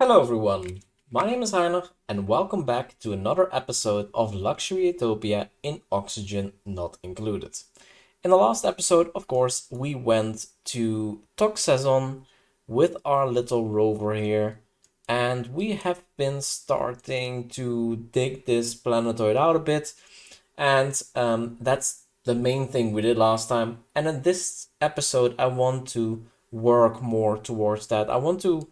Hello everyone, my name is Heiner and welcome back to another episode of Luxury Utopia in Oxygen Not Included. In the last episode, of course, we went to Toxazon with our little rover here, and we have been starting to dig this planetoid out a bit, and that's the main thing we did last time. And in this episode, I want to work more towards that. I want to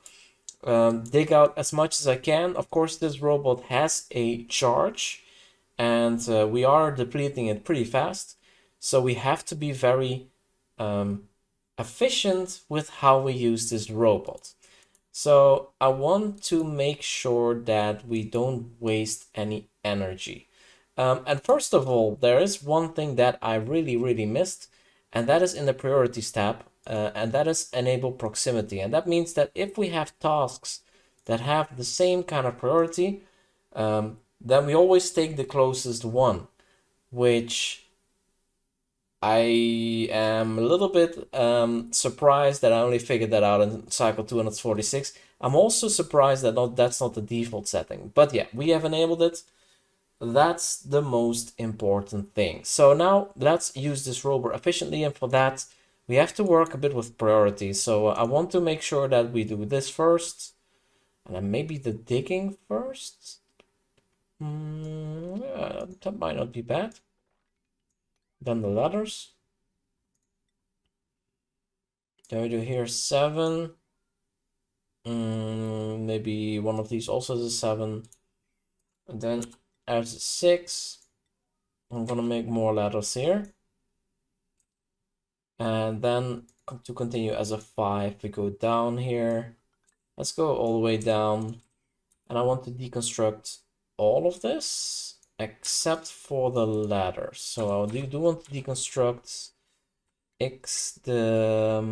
dig out as much as I can. Of course, this robot has a charge, and we are depleting it pretty fast. So we have to be very um, efficient with how we use this robot. So I want to make sure that we don't waste any energy. And first of all, there is one thing that I really missed, and that is in the priorities tab, and that is enable proximity. And that means that if we have tasks that have the same kind of priority, then we always take the closest one, which I am a little bit surprised that I only figured that out in cycle 246. I'm also surprised that that's not the default setting. But yeah, we have enabled it. That's the most important thing. So now let's use this rover efficiently, and for that we have to work a bit with priorities. So I want to make sure that we do this first, and then maybe the digging first. Yeah, that might not be bad. Then the ladders. Then we do here 7. Maybe one of these also is a 7. And then as a 6. I'm gonna make more ladders here. And then to continue as a 5, we go down here. Let's go all the way down. And I want to deconstruct all of this except for the ladder. So I do want to deconstruct the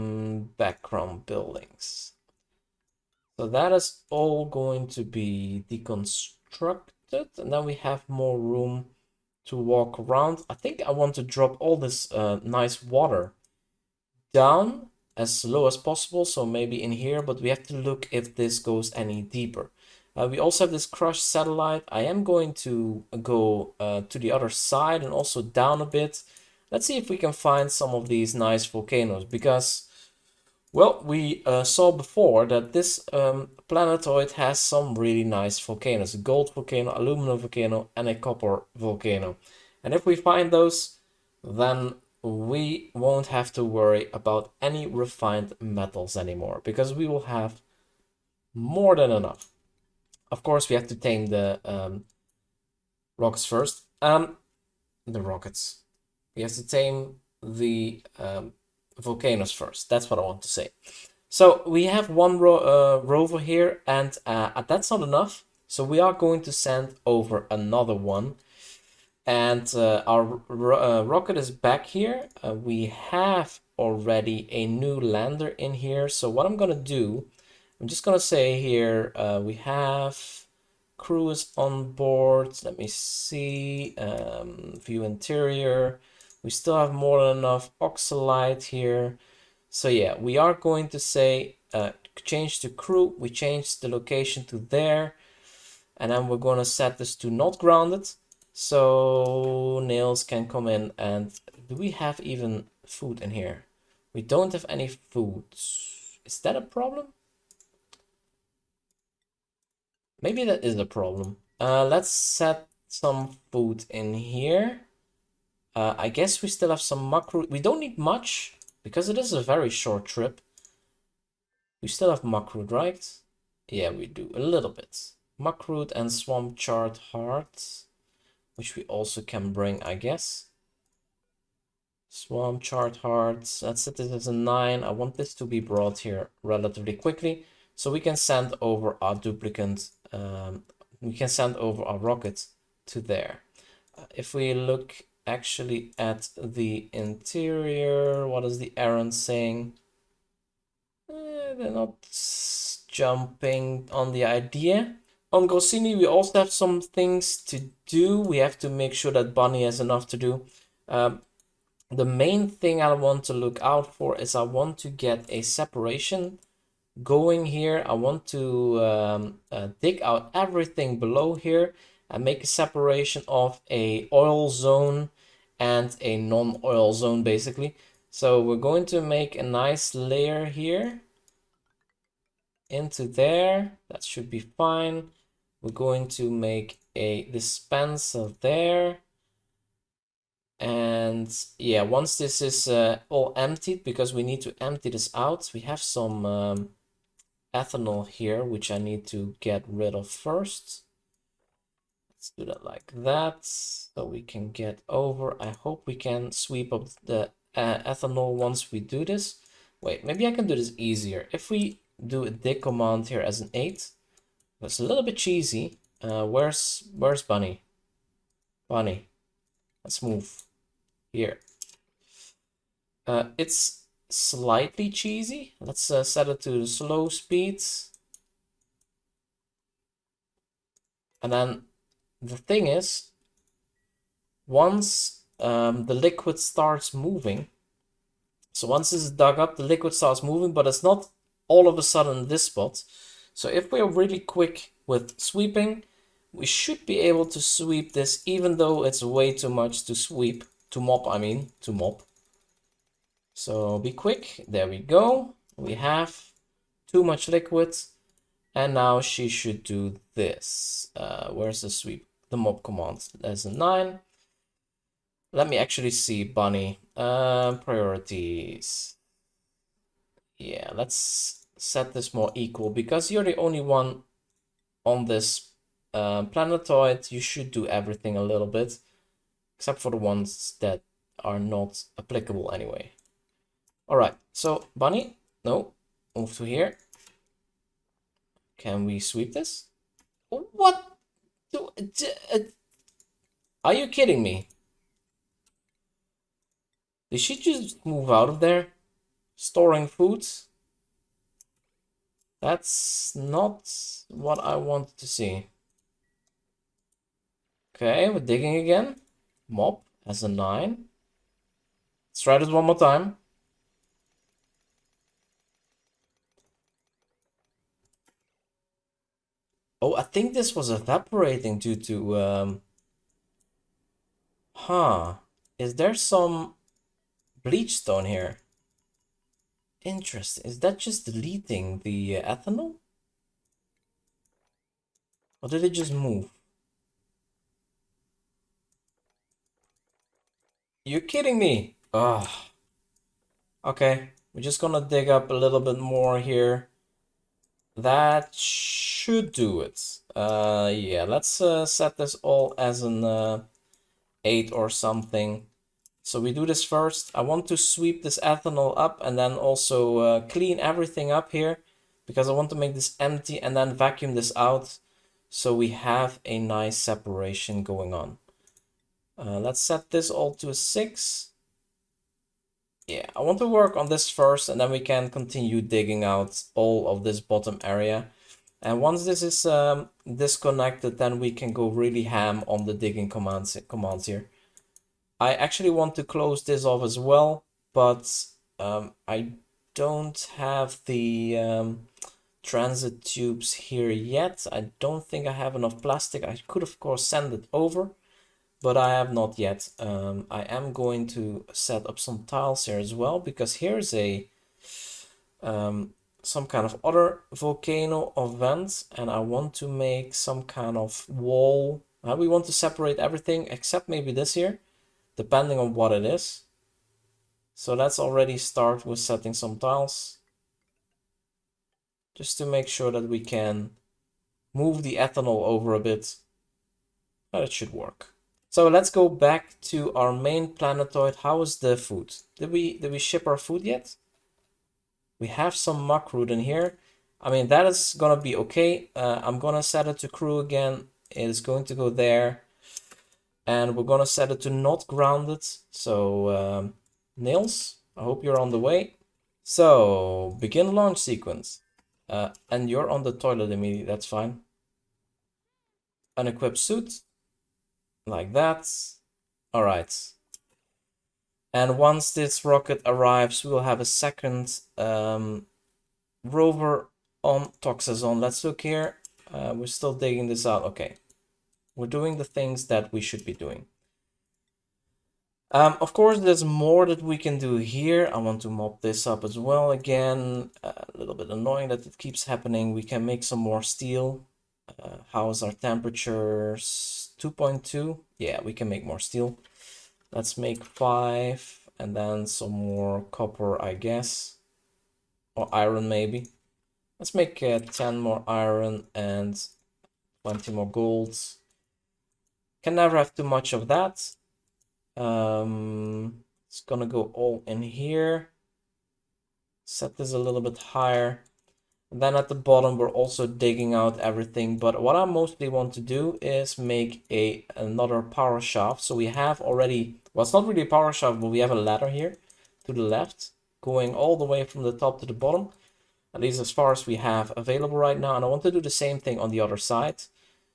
background buildings. So that is all going to be deconstructed, and then we have more room to walk around. I think I want to drop all this nice water down as low as possible, so maybe in here, but we have to look if this goes any deeper. We also have this crushed satellite. I am going to go to the other side and also down a bit. Let's see if we can find some of these nice volcanoes, because, well, we saw before that this planetoid has some really nice volcanoes. A gold volcano, aluminum volcano, and a copper volcano. And if we find those, then we won't have to worry about any refined metals anymore, because we will have more than enough. Of course, we have to tame the rockets first. The rockets. We have to tame the volcanoes first. That's what I want to say. So we have one rover here, and that's not enough. So we are going to send over another one. And our rocket is back here. We have already a new lander in here. So what I'm gonna do, I'm just gonna say here, we have crew is on board. Let me see, view interior. We still have more than enough oxalite here. So yeah, we are going to say change to crew. We change the location to there. And then we're going to set this to not grounded. So nails can come in. And do we have even food in here? We don't have any food. Is that a problem? Maybe that is a problem. Let's set some food in here. I guess we still have some muckroot. We don't need much because it is a very short trip. We still have muckroot, right? Yeah, we do a little bit. Muckroot and swamp chard heart, which we also can bring, I guess. Swamp chard hearts. Let's set this as a 9. I want this to be brought here relatively quickly, so we can send over our duplicate. We can send over our rocket to there. If we look actually at the interior, what is the errand saying? They're not jumping on the idea. On Goscinny, we also have some things to do. We have to make sure that Bunny has enough to do. The main thing I want to look out for is I want to get a separation going here. I want to dig out everything below here and make a separation of a oil zone and a non-oil zone basically. So we're going to make a nice layer here into there. That should be fine. We're going to make a dispenser there. And yeah, once this is all emptied, because we need to empty this out, we have some ethanol here, which I need to get rid of first. Let's do that like that, so we can get over. I hope we can sweep up the ethanol once we do this. Wait, maybe I can do this easier. If we do a dig command here as an 8, that's a little bit cheesy. Where's Bunny? Bunny, let's move here. It's slightly cheesy. Let's set it to slow speeds. And then the thing is, once the liquid starts moving, so once this is dug up, the liquid starts moving, but it's not all of a sudden this spot. So if we're really quick with sweeping, we should be able to sweep this, even though it's way too much to sweep, to mop, I mean, to mop. So be quick, there we go. We have too much liquid, and now she should do this. Where's the sweep? The mop command, there's a 9. Let me actually see, Bunny. Priorities. Yeah, let's set this more equal, because you're the only one on this planetoid. You should do everything a little bit, except for the ones that are not applicable anyway. All right, so Bunny, no, move to here. Can we sweep this? What? Are you kidding me? Did she just move out of there? Storing food? That's not what I wanted to see. Okay, we're digging again. Mop as a 9. Let's try this one more time. Oh, I think this was evaporating due to is there some bleach stone here? Interesting. Is that just deleting the ethanol? Or did it just move? You're kidding me. Ugh. Okay, we're just gonna dig up a little bit more here. That should do it. Yeah, let's set this all as an 8 or something. So we do this first. I want to sweep this ethanol up and then also clean everything up here, because I want to make this empty and then vacuum this out so we have a nice separation going on. Let's set this all to a 6. Yeah, I want to work on this first, and then we can continue digging out all of this bottom area. And once this is disconnected, then we can go really ham on the digging commands here. I actually want to close this off as well, but I don't have the transit tubes here yet. I don't think I have enough plastic. I could, of course, send it over, but I have not yet. I am going to set up some tiles here as well, because here's a some kind of other volcano or vent, and I want to make some kind of wall. We want to separate everything except maybe this here, depending on what it is. So let's already start with setting some tiles, just to make sure that we can move the ethanol over a bit. But it should work. So let's go back to our main planetoid. How is the food? Did we ship our food yet? We have some muckroot in here. I mean, that is gonna be okay. I'm gonna set it to crew again. It is going to go there. And we're gonna set it to not grounded. So Nils, I hope you're on the way. So begin launch sequence. And you're on the toilet immediately, that's fine. Unequipped suit. Like that. All right. And once this rocket arrives, we will have a second rover on Toxazon. Let's look here. We're still digging this out. Okay. We're doing the things that we should be doing. Of course, there's more that we can do here. I want to mop this up as well again. A little bit annoying that it keeps happening. We can make some more steel. How is our temperatures? 2.2. Yeah, we can make more steel. Let's make 5 and then some more copper, I guess. Or iron, maybe. Let's make 10 more iron and 20 more gold. Can never have too much of that. It's gonna go all in here. Set this a little bit higher. And then at the bottom, we're also digging out everything. But what I mostly want to do is make another power shaft. So we have already, well, it's not really a power shaft, but we have a ladder here to the left, going all the way from the top to the bottom. At least as far as we have available right now. And I want to do the same thing on the other side.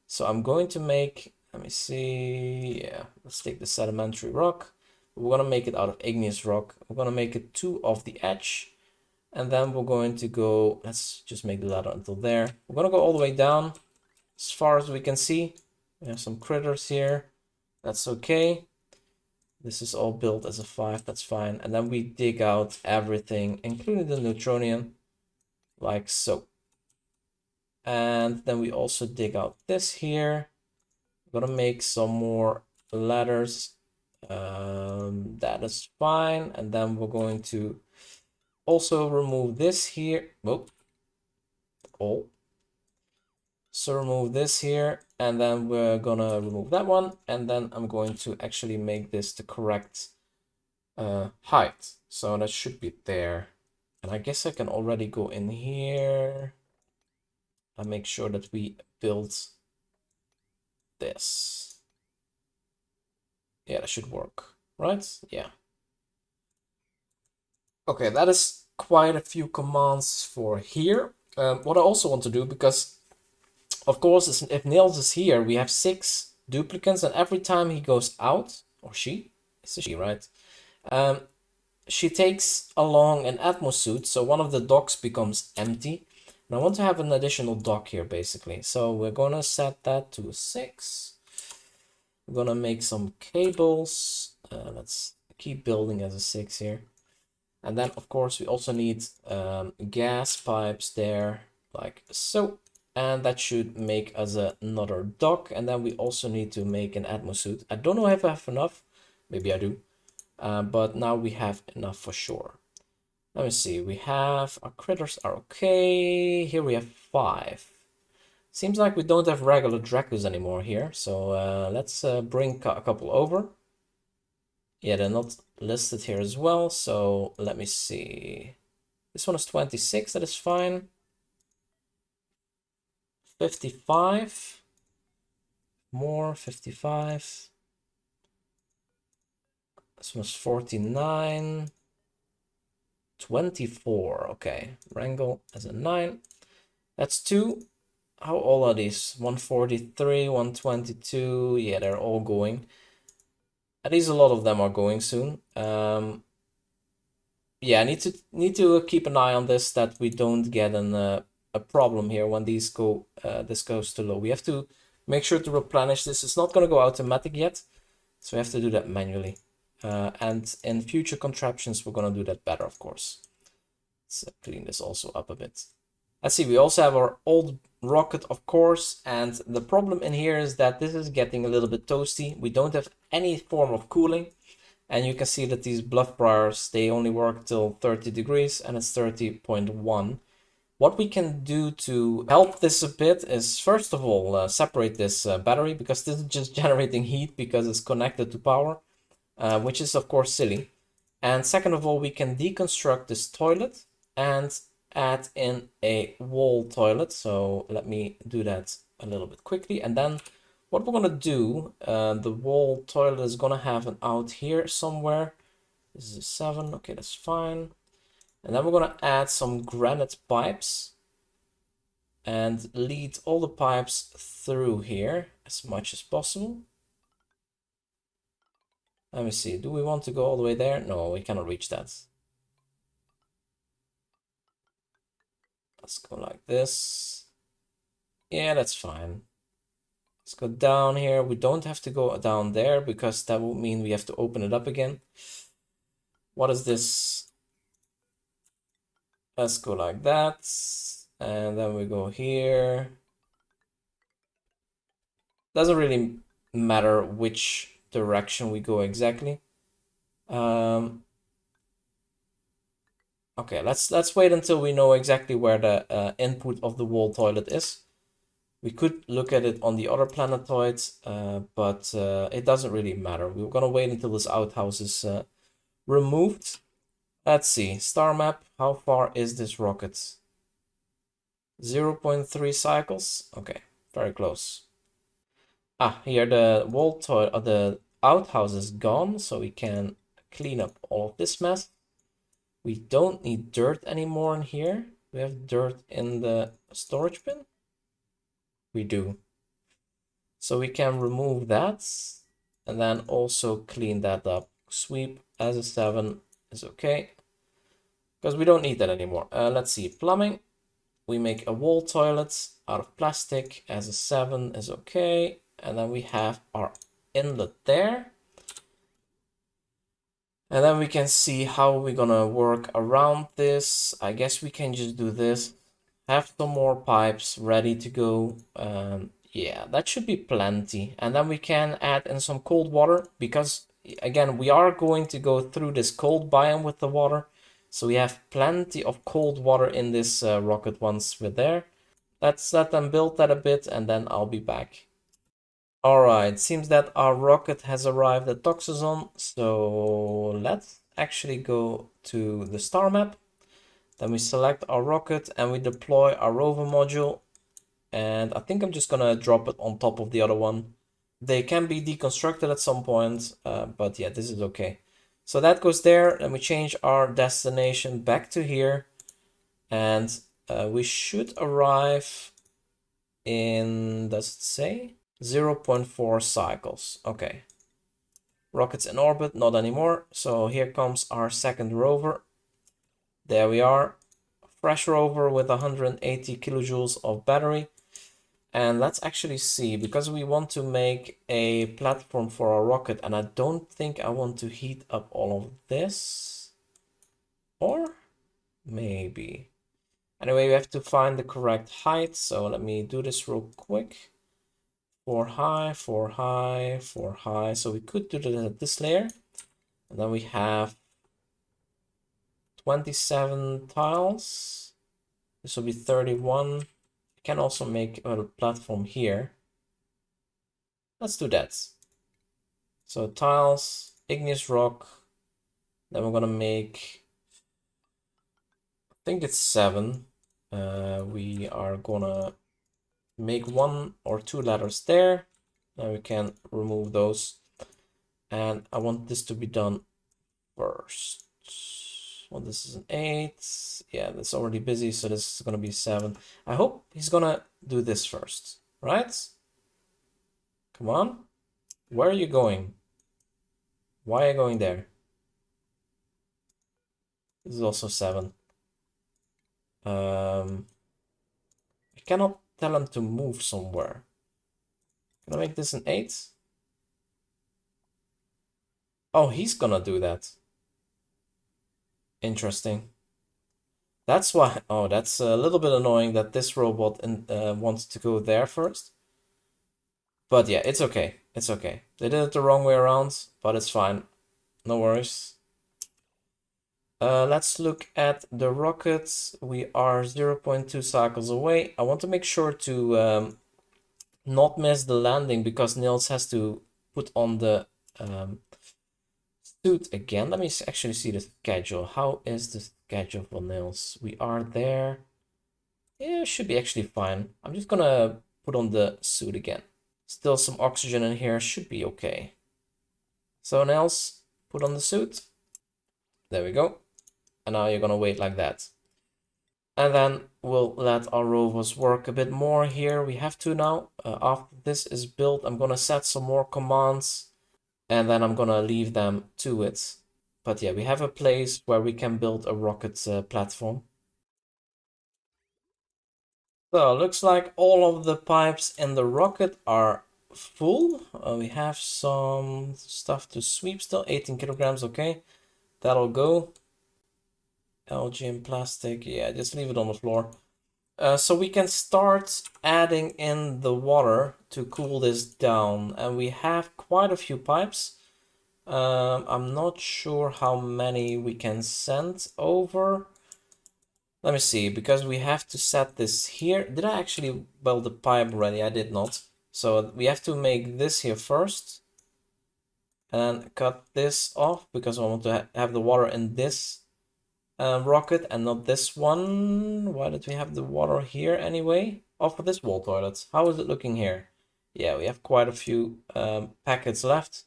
So I'm going to make, let me see, yeah, let's take the sedimentary rock. We're going to make it out of igneous rock. We're going to make it 2 off the edge. And then we're going to go, let's just make the ladder until there. We're going to go all the way down as far as we can see. We have some critters here. That's okay. This is all built as a 5, that's fine. And then we dig out everything, including the neutronium, like so. And then we also dig out this here. I'm gonna make some more ladders. That is fine. And then we're going to also remove this here. Oh. So remove this here, and then we're gonna remove that one, and then I'm going to actually make this the correct height. So that should be there. And I guess I can already go in here and make sure that we build this. Yeah, that should work, right? Yeah. Okay, that is quite a few commands for here. What I also want to do, because of course, if Nils is here, we have 6 duplicates, and every time he goes out, or she, it's a she, right? She takes along an atmosuit, so one of the docks becomes empty. And I want to have an additional dock here, basically. So we're gonna set that to 6. We're gonna make some cables. Let's keep building as a 6 here. And then, of course, we also need gas pipes there, like so. And that should make us another dock. And then we also need to make an atmosuit. I don't know if I have enough. Maybe I do. But now we have enough for sure. Let me see. We have, our critters are okay. Here we have 5. Seems like we don't have regular Dracos anymore here. So let's bring a couple over. Yeah, they're not listed here as well. So let me see. This one is 26. That is fine. 55. More, 55. This one's 49. 24. Okay. Wrangle as a 9. That's 2. How old are these? 143, 122. Yeah, they're all going. At least a lot of them are going soon. Yeah, I need to keep an eye on this, that we don't get a problem here when these go this goes too low. We have to make sure to replenish this. It's not going to go automatic yet, so we have to do that manually. And in future contraptions, we're going to do that better, of course. Let's clean this also up a bit. Let's see, we also have our old rocket, of course, and the problem in here is that this is getting a little bit toasty. We don't have any form of cooling, and you can see that these bluff briars, they only work till 30 degrees, and it's 30.1. What we can do to help this a bit is, first of all, separate this battery, because this is just generating heat because it's connected to power, which is of course silly. And second of all, we can deconstruct this toilet and add in a wall toilet. So let me do that a little bit quickly. And then what we're gonna do, the wall toilet is gonna have an out here somewhere. This is a 7, okay, that's fine. And then we're gonna add some granite pipes and lead all the pipes through here as much as possible. Let me see, do we want to go all the way there? No, we cannot reach that. Let's go like this. Yeah, that's fine. Let's go down here. We don't have to go down there because that would mean we have to open it up again. What is this? Let's go like that. And then we go here. Doesn't really matter which direction we go exactly. Okay, let's wait until we know exactly where the input of the wall toilet is. We could look at it on the other planetoids, but it doesn't really matter. We're gonna wait until this outhouse is removed. Let's see, star map, how far is this rocket? 0.3 cycles? Okay, very close. Ah, here the wall toilet, the outhouse is gone, so we can clean up all of this mess. We don't need dirt anymore in here. We have dirt in the storage bin? We do. So we can remove that and then also clean that up. Sweep as a 7 is okay because we don't need that anymore. Let's see, plumbing. We make a wall toilet out of plastic as a 7 is okay. And then we have our inlet there. And then we can see how we're gonna work around this. I guess we can just do this. Have some more pipes ready to go. Yeah, that should be plenty. And then we can add in some cold water because, again, we are going to go through this cold biome with the water. So we have plenty of cold water in this rocket once we're there. Let's let them build that a bit and then I'll be back. Alright, seems that our rocket has arrived at Toxazon. So let's actually go to the star map. Then we select our rocket and we deploy our rover module. And I think I'm just gonna drop it on top of the other one. They can be deconstructed at some point, but yeah, this is okay. So that goes there. Then we change our destination back to here. And we should arrive in, does it say? 0.4 cycles. Okay. Rockets in orbit, not anymore. So here comes our second rover. There we are. Fresh rover with 180 kilojoules of battery. And let's actually see, because we want to make a platform for our rocket, and I don't think I want to heat up all of this. Or maybe. Anyway, we have to find the correct height, so let me do this real quick. 4 high, 4 high, 4 high. So we could do that at this layer. And then we have 27 tiles. This will be 31. We can also make a platform here. Let's do that. So tiles, igneous rock. Then we're gonna make, I think it's 7. We are gonna make 1 or 2 ladders there. Then we can remove those. And I want this to be done first. Well, this is an 8. Yeah, that's already busy, so this is gonna be 7. I hope he's gonna do this first, right? Come on. Where are you going? Why are you going there? This is also 7. I cannot tell him to move somewhere. Can I make this an 8? Oh, he's gonna do that. Interesting. That's why. Oh, that's a little bit annoying that this robot wants to go there first. But yeah, it's okay. It's okay. They did it the wrong way around, but it's fine. No worries. Let's look at the rockets. We are 0.2 cycles away. I want to make sure to not miss the landing because Nils has to put on the suit again. Let me actually see the schedule. How is the schedule for Nils? We are there. Yeah, it should be actually fine. I'm just gonna put on the suit again. Still some oxygen in here, should be okay. So Nils, put on the suit. There we go. And now you're gonna wait like that. And then we'll let our rovers work a bit more here. We have to now. After this is built, I'm gonna set some more commands and then I'm gonna leave them to it. But yeah, we have a place where we can build a rocket platform. So looks like all of the pipes in the rocket are full. We have some stuff to sweep still, 18 kilograms, okay. That'll go. Algae and plastic, yeah, just leave it on the floor. So we can start adding in the water to cool this down. And we have quite a few pipes. I'm not sure how many we can send over. Let me see, because we have to set this here. Did I actually weld the pipe already? I did not. So we have to make this here first. And then cut this off because I want to have the water in this rocket and not this one. Why did we have the water here anyway? Oh, for this wall toilet. How is it looking here? Yeah, we have quite a few packets left.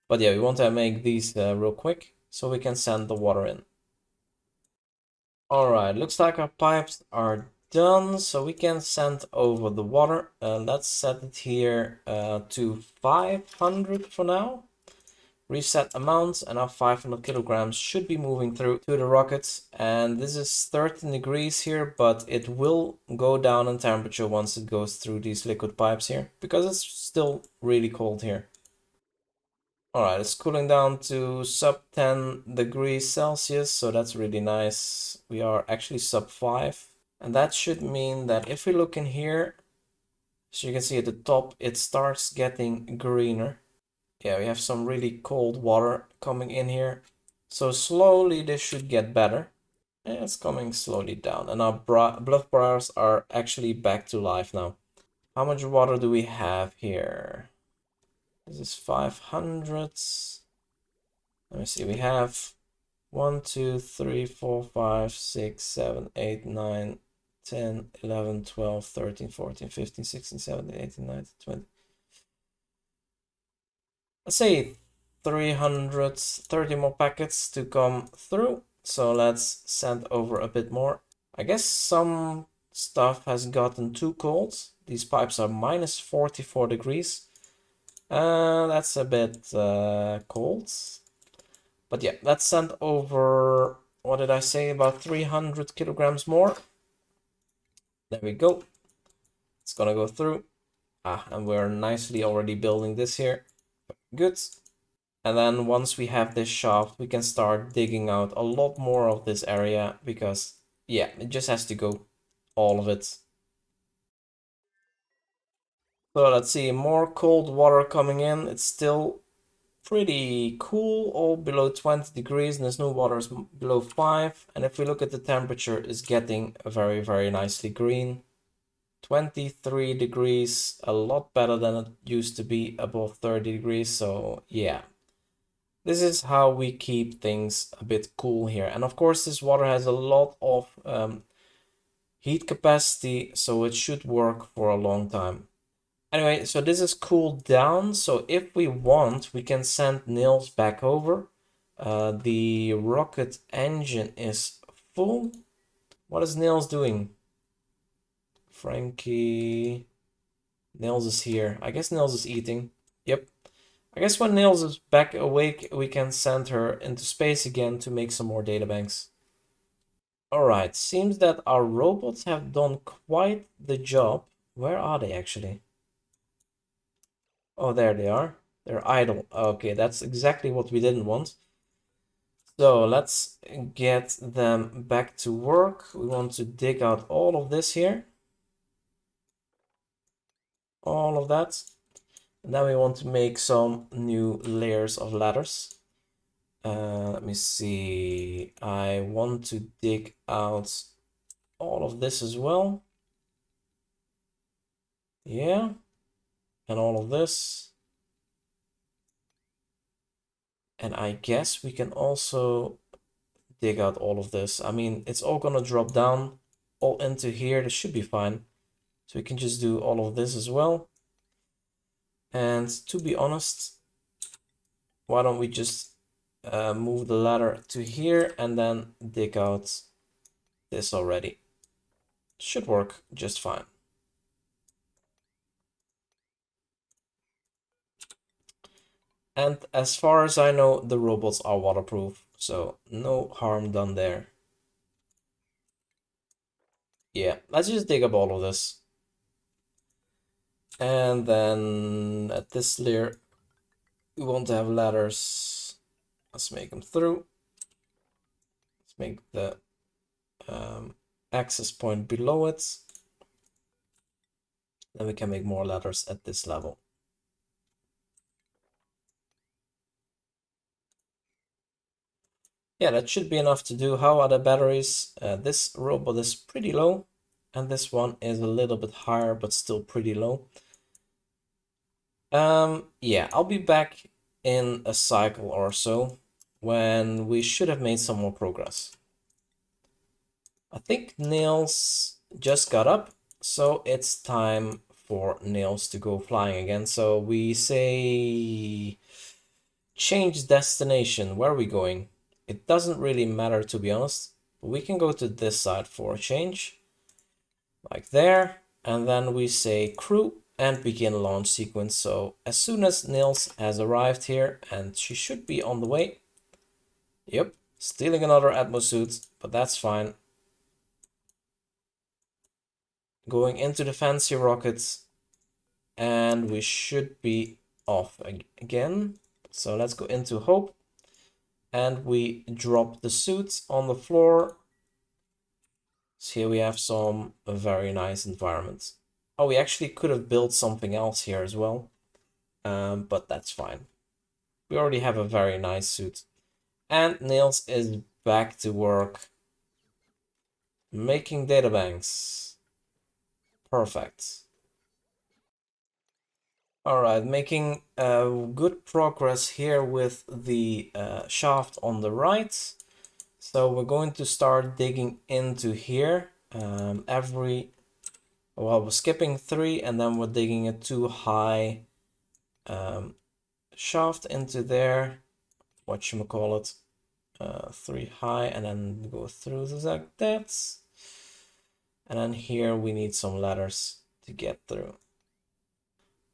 But yeah, we want to make these real quick so we can send the water in. Alright, looks like our pipes are done, so we can send over the water. Let's set it here to 500 for now. Reset amount, and our 500 kilograms should be moving through to the rocket. And this is 13 degrees here, but it will go down in temperature once it goes through these liquid pipes here, because it's still really cold here. Alright, it's cooling down to sub 10 degrees Celsius, so that's really nice. We are actually sub 5. And that should mean that if we look in here, so you can see at the top, it starts getting greener. Yeah, we have some really cold water coming in here. So slowly this should get better. And it's coming slowly down. And our bluff bars are actually back to life now. How much water do we have here? This is 500. Let me see, we have 1, 2, 3, 4, 5, 6, 7, 8, 9, 10, 11, 12, 13, 14, 15, 16, 17, 18, 19, 20. Let's say 330 more packets to come through. So let's send over a bit more. I guess some stuff has gotten too cold. These pipes are minus 44 degrees. That's a bit cold. But yeah, let's send over, what did I say, about 300 kilograms more. There we go. It's gonna go through. And we're nicely already building this here. Good. And then once we have this shaft, we can start digging out a lot more of this area because, yeah, it just has to go, all of it. So let's see, more cold water coming in. It's still pretty cool, all below 20 degrees, and there's no water below 5. And if we look at the temperature, it's getting very, very nicely green. 23 degrees, a lot better than it used to be above 30 degrees. So yeah, this is how we keep things a bit cool here. And of course, this water has a lot of heat capacity, so it should work for a long time. Anyway, so this is cooled down. So if we want, we can send Nils back over. The rocket engine is full. What is Nils doing? Frankie. Nils is here. I guess Nils is eating. Yep. I guess when Nils is back awake, we can send her into space again to make some more databanks. Alright, seems that our robots have done quite the job. Where are they actually? Oh, there they are. They're idle. Okay, that's exactly what we didn't want. So let's get them back to work. We want to dig out all of this here. All of that. And then we want to make some new layers of ladders. Let me see. I want to dig out all of this as well. Yeah. And all of this. And I guess we can also dig out all of this. I mean, it's all gonna drop down all into here. This should be fine. So we can just do all of this as well. And to be honest, why don't we just move the ladder to here and then dig out this already. Should work just fine. And as far as I know, the robots are waterproof, so no harm done there. Yeah, let's just dig up all of this. And then at this layer, we want to have ladders. Let's make them through. Let's make the access point below it. Then we can make more ladders at this level. Yeah, that should be enough to do. How are the batteries? This robot is pretty low, and this one is a little bit higher, but still pretty low. Yeah, I'll be back in a cycle or so when we should have made some more progress. I think Nails just got up, so it's time for Nails to go flying again. So we say change destination. Where are we going? It doesn't really matter, to be honest. We can go to this side for a change, like there, and then we say crew and begin launch sequence. So as soon as Nils has arrived here, and she should be on the way. Yep, stealing another atmosuit, but that's fine. Going into the fancy rockets, and we should be off again. So let's go into Hope, and we drop the suits on the floor. So here we have some very nice environments. Oh, we actually could have built something else here as well, but that's fine. We already have a very nice suit. And Nails is back to work making databanks. Perfect. All right, making good progress here with the shaft on the right. So we're going to start digging into here. Well, we're skipping 3 and then we're digging a 2 high shaft into there. Whatchamacallit, 3 high, and then go through like that. And then here we need some ladders to get through.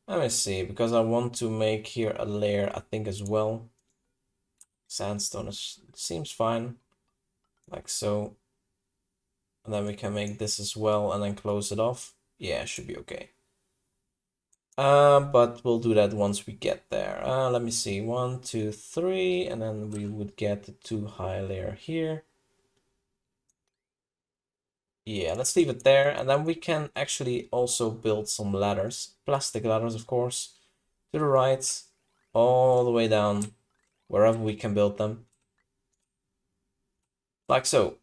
Let me see, because I want to make here a layer, I think, as well. Sandstone seems fine, like so. And then we can make this as well and then close it off. Yeah, it should be okay. But we'll do that once we get there. Let me see, 1, 2, 3, and then we would get the 2 high layer here. Yeah, let's leave it there, and then we can actually also build some ladders, plastic ladders, of course, to the right, all the way down, wherever we can build them, like so.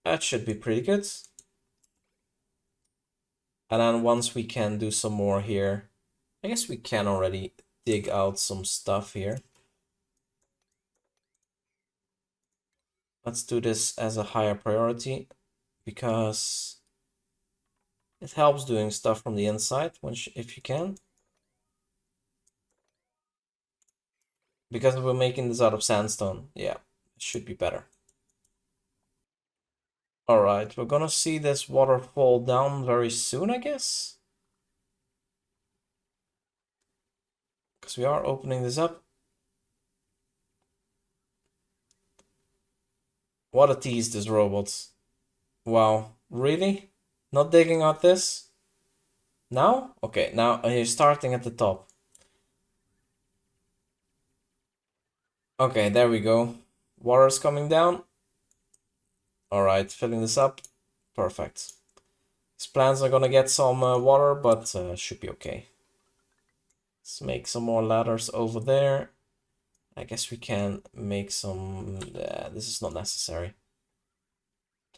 That should be pretty good. And then once we can do some more here, I guess we can already dig out some stuff here. Let's do this as a higher priority because it helps doing stuff from the inside if you can. Because we're making this out of sandstone, yeah, it should be better. All right, we're gonna see this water fall down very soon, I guess. Because we are opening this up. What a tease, this robot. Wow, really? Not digging out this? Now? Okay, now he's starting at the top. Okay, there we go. Water's coming down. All right, filling this up. Perfect. These plants are gonna get some water, but should be okay. Let's make some more ladders over there. I guess we can make some... this is not necessary.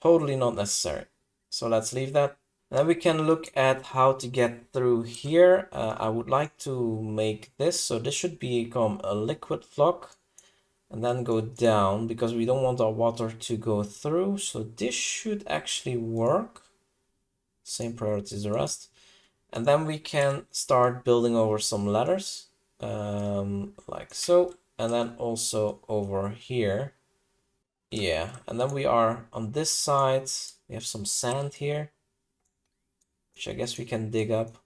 Totally not necessary. So let's leave that. Then we can look at how to get through here. I would like to make this. So this should become a liquid flock. And then go down because we don't want our water to go through. So this should actually work. Same priority as the rest. And then we can start building over some ladders. Like so. And then also over here. Yeah, and then we are on this side. We have some sand here, which I guess we can dig up.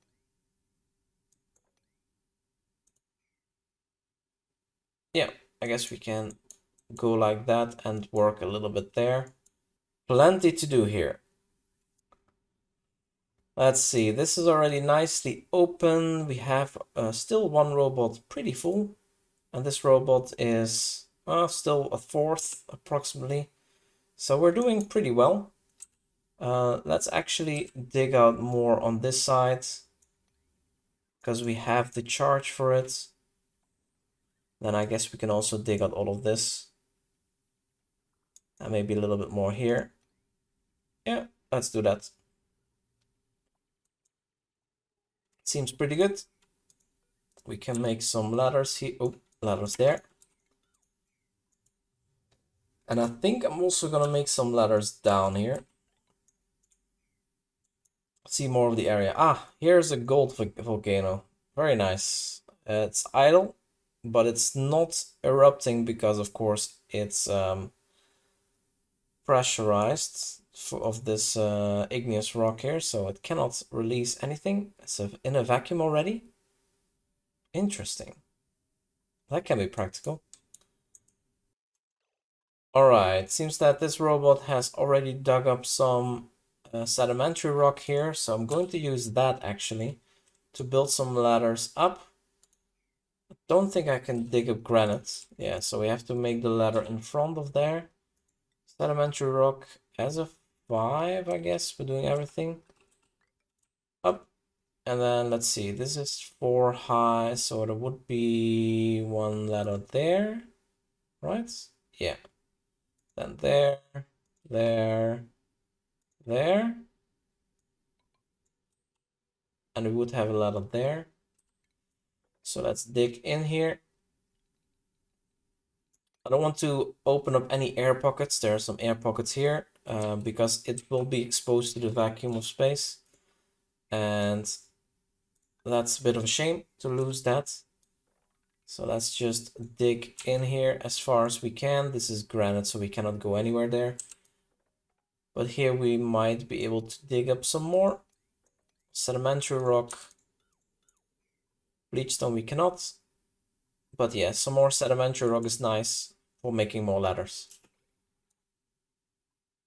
Yeah, I guess we can go like that and work a little bit there. plenty to do here. Let's see, this is already nicely open. We have still one robot pretty full. And this robot is still a fourth approximately. So we're doing pretty well. Let's actually dig out more on this side because we have the charge for it. Then I guess we can also dig out all of this. And maybe a little bit more here. Yeah, let's do that. Seems pretty good. We can make some ladders here. Oh, ladders there. And I think I'm also gonna make some ladders down here. See more of the area. Ah, here's a gold volcano. Very nice. It's idle, but it's not erupting because, of course, it's pressurized of this igneous rock here, so it cannot release anything. It's in a vacuum already. Interesting. That can be practical. Alright, seems that this robot has already dug up some sedimentary rock here, so I'm going to use that actually to build some ladders up. I don't think I can dig up granite. Yeah, so we have to make the ladder in front of there. Sedimentary rock as a 5, I guess. We're doing everything. Up. And then let's see, this is 4 high, so there would be one ladder there, right? Yeah. Then there, there, there. And we would have a ladder there. So let's dig in here. I don't want to open up any air pockets. There are some air pockets here because it will be exposed to the vacuum of space. And that's a bit of a shame to lose that. So let's just dig in here as far as we can. This is granite, so we cannot go anywhere there. But here we might be able to dig up some more. Sedimentary rock. Bleachstone we cannot. But yeah, some more sedimentary rock is nice for making more ladders.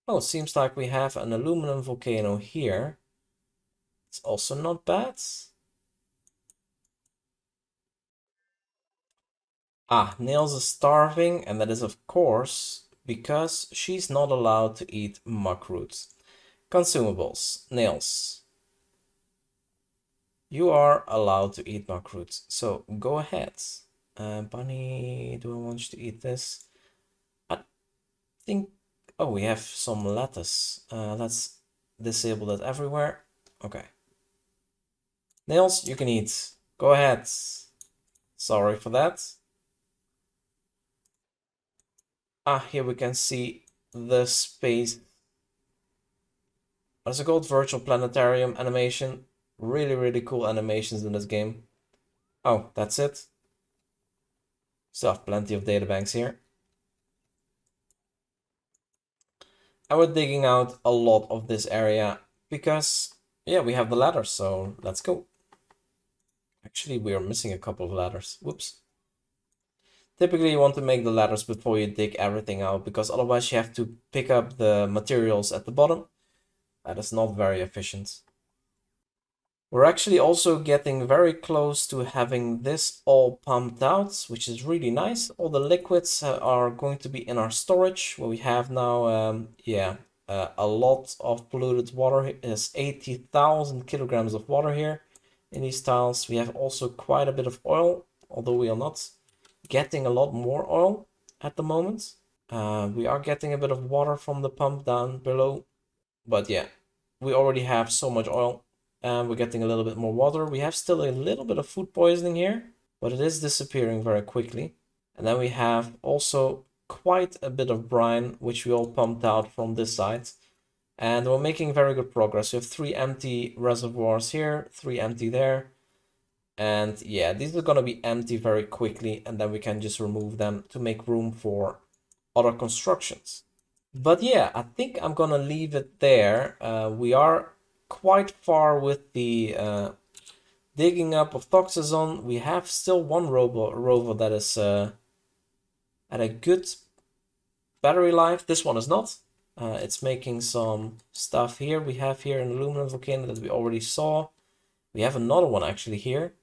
Oh, seems like we have an aluminum volcano here. It's also not bad. Ah, Nails is starving, and that is of course because she's not allowed to eat muck roots. Consumables, Nails. You are allowed to eat muck roots, so go ahead. Bunny, do I want you to eat this? I think, oh, we have some lettuce. Let's disable that everywhere. Okay. Nails, you can eat. Go ahead. Sorry for that. Ah, here we can see the space. What's it called? Virtual planetarium animation. Really, really cool animations in this game. Oh, that's it. Still have plenty of databanks here. And we're digging out a lot of this area because, yeah, we have the ladders, so let's go. Actually, we are missing a couple of ladders. Whoops. Typically, you want to make the ladders before you dig everything out, because otherwise you have to pick up the materials at the bottom. That is not very efficient. We're actually also getting very close to having this all pumped out, which is really nice. All the liquids are going to be in our storage, where we have now, a lot of polluted water. There's 80,000 kilograms of water here in these tiles. We have also quite a bit of oil, although we are not getting a lot more oil at the moment. We are getting a bit of water from the pump down below, but yeah, we already have so much oil and we're getting a little bit more water. We have still a little bit of food poisoning here, but it is disappearing very quickly. And then we have also quite a bit of brine, which we all pumped out from this side. And we're making very good progress. We have 3 empty reservoirs here, 3 empty there. And yeah, these are going to be empty very quickly, and then we can just remove them to make room for other constructions. But yeah, I think I'm going to leave it there. We are quite far with the digging up of Toxazon. We have still one rover that is at a good battery life. This one is not. It's making some stuff here. We have here an aluminum volcano that we already saw. We have another one actually here.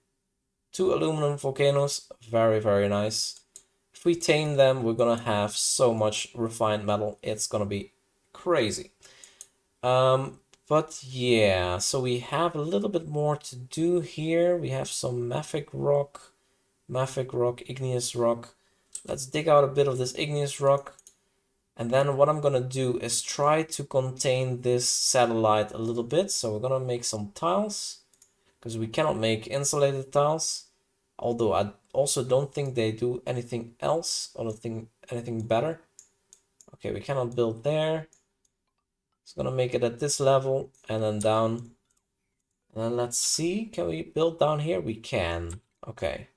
2 aluminum volcanoes, very, very nice. If we tame them, we're gonna have so much refined metal. It's gonna be crazy. But yeah, so we have a little bit more to do here. We have some mafic rock, igneous rock. Let's dig out a bit of this igneous rock. And then what I'm gonna do is try to contain this satellite a little bit. So we're gonna make some tiles, because we cannot make insulated tiles. Although I also don't think they do anything else, or anything better. Okay, we cannot build there. It's gonna make it at this level and then down. And then let's see, can we build down here? We can. Okay.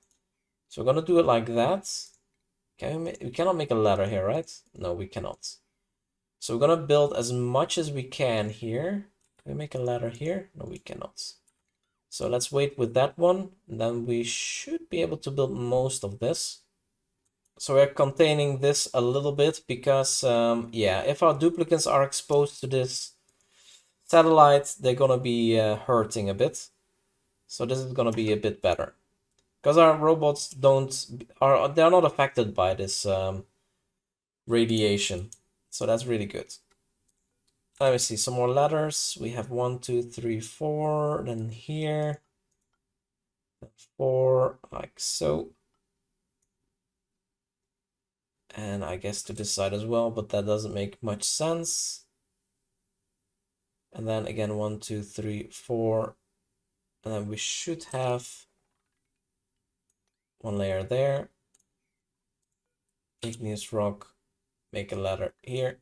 So we're gonna do it like that. We cannot make a ladder here, right? No, we cannot. So we're gonna build as much as we can here. Can we make a ladder here? No, we cannot. So let's wait with that one, and then we should be able to build most of this. So we're containing this a little bit because, yeah, if our duplicates are exposed to this satellite, they're gonna be hurting a bit. So this is gonna be a bit better. Because our robots they're not affected by this radiation. So that's really good. Let me see, some more ladders. We have 1, 2, 3, 4, then here. 4, like so. And I guess to this side as well, but that doesn't make much sense. And then again, 1, 2, 3, 4. And then we should have one layer there. Igneous rock, make a ladder here.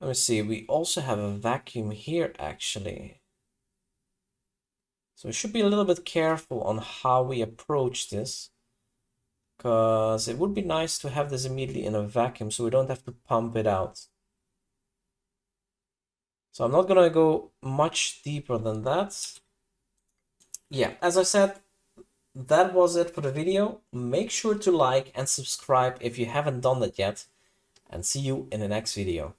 Let me see, we also have a vacuum here actually. So we should be a little bit careful on how we approach this, because it would be nice to have this immediately in a vacuum so we don't have to pump it out. So I'm not gonna go much deeper than that. Yeah, as I said, that was it for the video. Make sure to like and subscribe if you haven't done that yet, and see you in the next video.